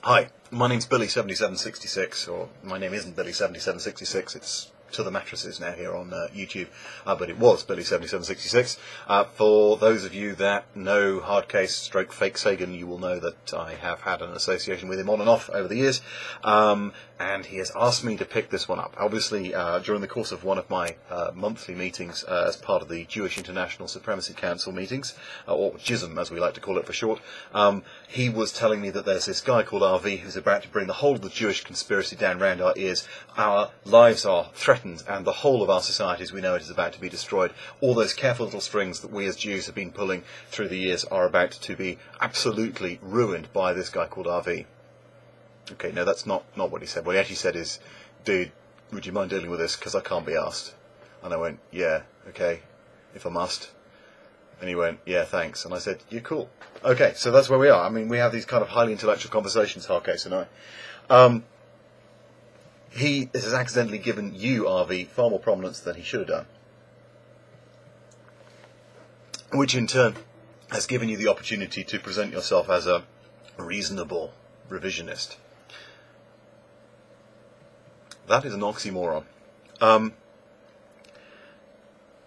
Hi, my name's Billy7766, or my name isn't Billy7766, it's to the mattresses now here on YouTube, but it was Billy7766. For those of you that know Hardcase stroke Fake Sagan, you will know that I have had an association with him on and off over the years, and he has asked me to pick this one up. Obviously, during the course of one of my monthly meetings as part of the Jewish International Supremacy Council meetings, or JISM as we like to call it for short, he was telling me that there's this guy called RV who's about to bring the whole of the Jewish conspiracy down round our ears. Our lives are threatened, and the whole of our society as we know it is about to be destroyed. All those careful little strings that we as Jews have been pulling through the years are about to be absolutely ruined by this guy called RV. Okay, no, that's not what he said. What he actually said is, dude, would you mind dealing with this, because I can't be asked. And I went, yeah, okay, if I must. And he went, yeah, thanks. And I said, you're cool. Okay, so that's where we are. I mean, we have these kind of highly intellectual conversations, Hardcase and I. He has accidentally given you, RV, far more prominence than he should have done. Which in turn has given you the opportunity to present yourself as a reasonable revisionist. That is an oxymoron. I'm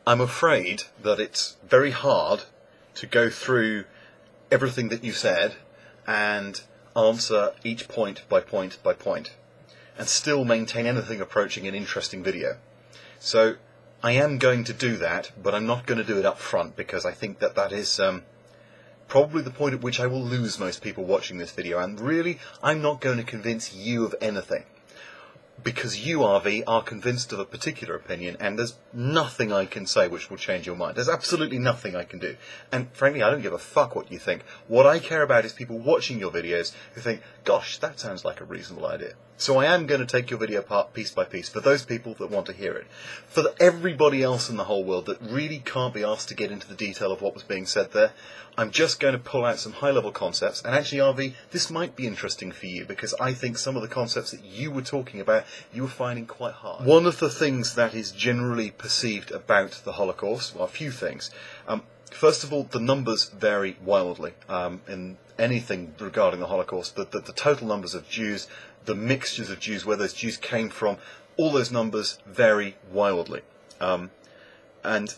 afraid that it's very hard to go through everything that you said and answer each point by point by point, and still maintain anything approaching an interesting video. So I am going to do that, but I'm not going to do it up front, because I think that that is probably the point at which I will lose most people watching this video, and really I'm not going to convince you of anything, because you, RV, are convinced of a particular opinion, and there's nothing I can say which will change your mind. There's absolutely nothing I can do. And frankly, I don't give a fuck what you think. What I care about is people watching your videos who think, gosh, that sounds like a reasonable idea. So I am going to take your video apart piece by piece for those people that want to hear it. For everybody else in the whole world that really can't be asked to get into the detail of what was being said there, I'm just going to pull out some high-level concepts. And actually, RV, this might be interesting for you, because I think some of the concepts that you were talking about, you were finding quite hard. One of the things that is generally perceived about the Holocaust, well, a few things. First of all, the numbers vary wildly in anything regarding the Holocaust. The total numbers of Jews, the mixtures of Jews, where those Jews came from, all those numbers vary wildly. And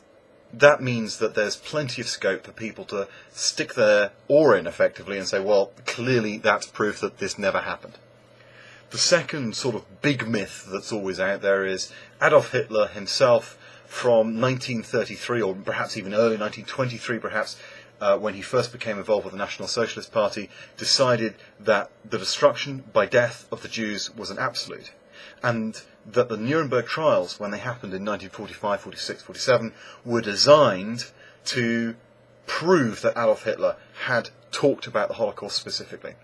that means that there's plenty of scope for people to stick their oar in, effectively, and say, well, clearly that's proof that this never happened. The second sort of big myth that's always out there is Adolf Hitler himself, from 1933, or perhaps even early 1923, perhaps, when he first became involved with the National Socialist Party, decided that the destruction by death of the Jews was an absolute, and that the Nuremberg trials, when they happened in 1945, 46, 47, were designed to prove that Adolf Hitler had talked about the Holocaust specifically.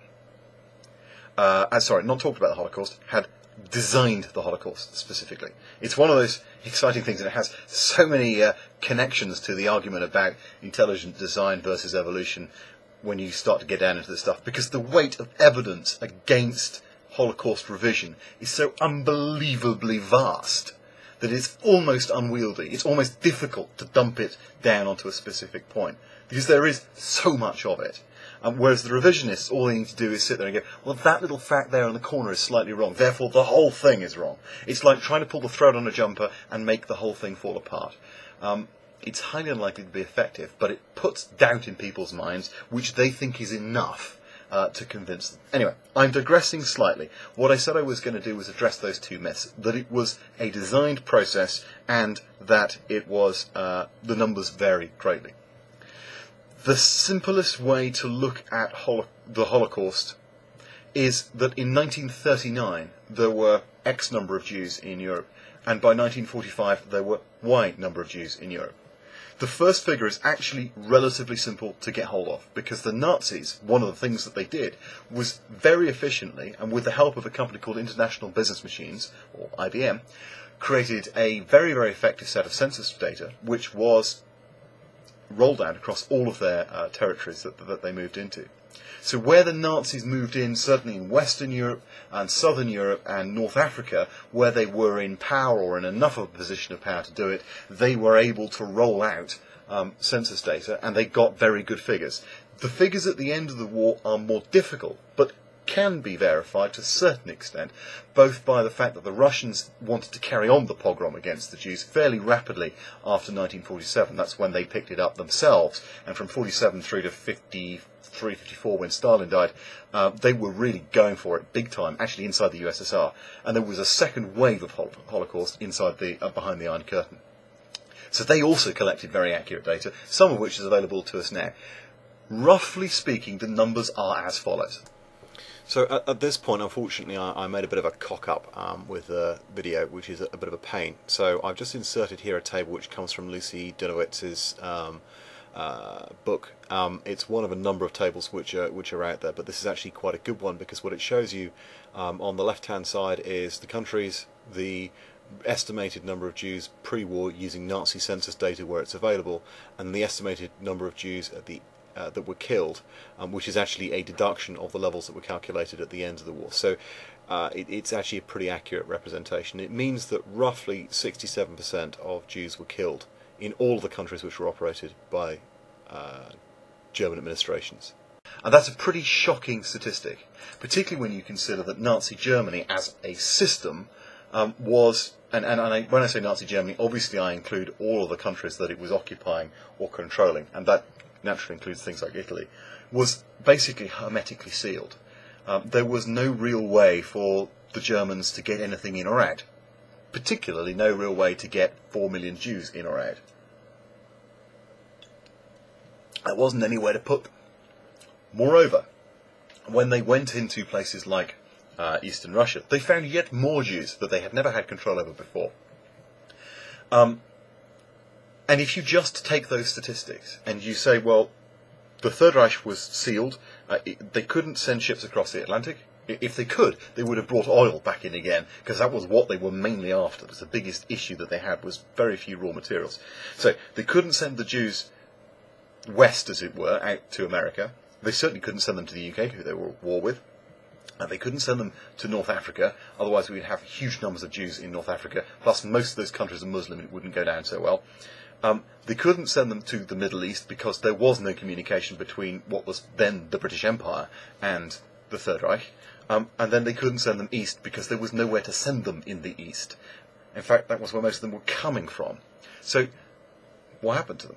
Sorry, not talked about the Holocaust, had designed the Holocaust specifically. It's one of those exciting things, and it has so many connections to the argument about intelligent design versus evolution when you start to get down into this stuff, because the weight of evidence against Holocaust revision is so unbelievably vast that it's almost unwieldy. It's almost difficult to dump it down onto a specific point, because there is so much of it. Whereas the revisionists, all they need to do is sit there and go, well, that little fact there in the corner is slightly wrong, therefore the whole thing is wrong. It's like trying to pull the thread on a jumper and make the whole thing fall apart. It's highly unlikely to be effective, but it puts doubt in people's minds, which they think is enough to convince them. Anyway, I'm digressing slightly. What I said I was going to do was address those two myths, that it was a designed process and that it was the numbers vary greatly. The simplest way to look at the Holocaust is that in 1939 there were X number of Jews in Europe, and by 1945 there were Y number of Jews in Europe. The first figure is actually relatively simple to get hold of, because the Nazis, one of the things that they did was very efficiently, and with the help of a company called International Business Machines, or IBM, created a very, very effective set of census data, which was rolled out across all of their territories that they moved into. So where the Nazis moved in, certainly in Western Europe and Southern Europe and North Africa, where they were in power or in enough of a position of power to do it, they were able to roll out census data, and they got very good figures. The figures at the end of the war are more difficult, but can be verified to a certain extent, both by the fact that the Russians wanted to carry on the pogrom against the Jews fairly rapidly after 1947. That's when they picked it up themselves, and from 47 through to 53, 54, when Stalin died, they were really going for it big time, actually inside the USSR. And there was a second wave of Holocaust inside the behind the Iron Curtain. So they also collected very accurate data, some of which is available to us now. Roughly speaking, the numbers are as follows. So at this point, unfortunately, I made a bit of a cock-up with the video, which is a bit of a pain. So I've just inserted here a table which comes from Lucy Denowitz's book. It's one of a number of tables which are out there, but this is actually quite a good one, because what it shows you on the left-hand side is the countries, the estimated number of Jews pre-war using Nazi census data where it's available, and the estimated number of Jews at the that were killed, which is actually a deduction of the levels that were calculated at the end of the war. So it's actually a pretty accurate representation. It means that roughly 67% of Jews were killed in all of the countries which were operated by German administrations. And that's a pretty shocking statistic, particularly when you consider that Nazi Germany as a system was, when I say Nazi Germany, obviously I include all of the countries that it was occupying or controlling, and that naturally includes things like Italy, was basically hermetically sealed. There was no real way for the Germans to get anything in or out, particularly no real way to get 4 million Jews in or out. There wasn't anywhere to put them. Moreover, when they went into places like Eastern Russia, they found yet more Jews that they had never had control over before. And if you just take those statistics and you say, well, the Third Reich was sealed, they couldn't send ships across the Atlantic. If they could, they would have brought oil back in again, because that was what they were mainly after. It was the biggest issue that they had, was very few raw materials. So they couldn't send the Jews west, as it were, out to America. They certainly couldn't send them to the UK, who they were at war with. They couldn't send them to North Africa, otherwise we'd have huge numbers of Jews in North Africa, plus most of those countries are Muslim and it wouldn't go down so well. They couldn't send them to the Middle East because there was no communication between what was then the British Empire and the Third Reich. And then they couldn't send them east because there was nowhere to send them in the east. In fact, that was where most of them were coming from. So, what happened to them?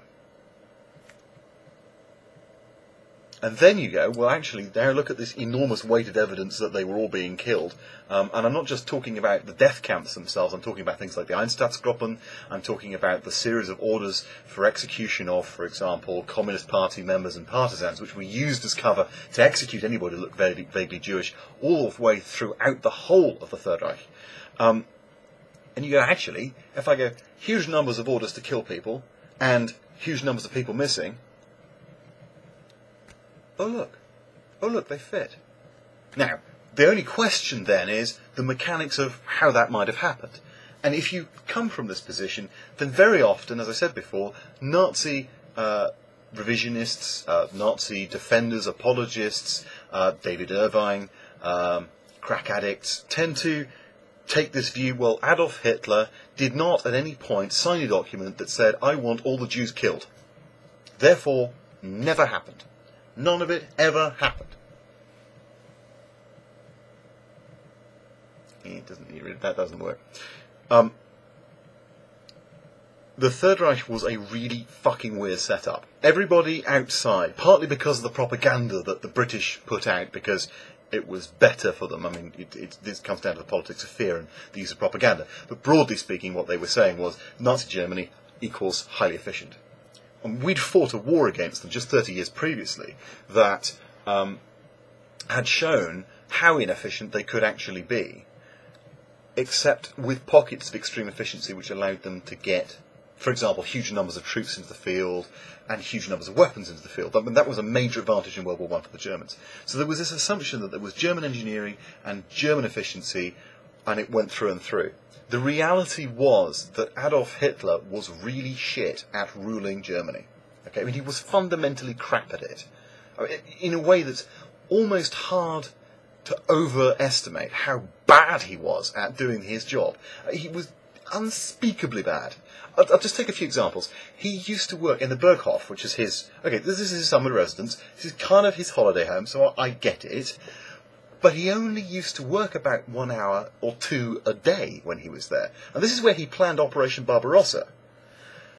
And then you go, well, actually, now look at this enormous weighted evidence that they were all being killed. And I'm not just talking about the death camps themselves, I'm talking about things like the Einsatzgruppen, I'm talking about the series of orders for execution of, for example, Communist Party members and partisans, which were used as cover to execute anybody who looked vaguely Jewish, all the way throughout the whole of the Third Reich. And you go, actually, if I go, huge numbers of orders to kill people, and huge numbers of people missing, oh look, they fit. Now, the only question then is the mechanics of how that might have happened. And if you come from this position, then very often, as I said before, Nazi revisionists, Nazi defenders, apologists, David Irvine, crack addicts, tend to take this view, well, Adolf Hitler did not at any point sign a document that said, I want all the Jews killed. Therefore, never happened. None of it ever happened. That doesn't work. The Third Reich was a really fucking weird setup. Everybody outside, partly because of the propaganda that the British put out, because it was better for them. I mean, this comes down to the politics of fear and the use of propaganda. But broadly speaking, what they were saying was Nazi Germany equals highly efficient. And we'd fought a war against them just 30 years previously that had shown how inefficient they could actually be, except with pockets of extreme efficiency which allowed them to get, for example, huge numbers of troops into the field and huge numbers of weapons into the field. I mean, that was a major advantage in World War I for the Germans. So there was this assumption that there was German engineering and German efficiency, and it went through and through. The reality was that Adolf Hitler was really shit at ruling Germany. Okay, I mean, he was fundamentally crap at it. I mean, in a way that's almost hard to overestimate how bad he was at doing his job. He was unspeakably bad. I'll just take a few examples. He used to work in the Berghof, which is his... Okay, this is his summer residence. This is kind of his holiday home, so I get it. But he only used to work about 1 hour or 2 a day when he was there. And this is where he planned Operation Barbarossa.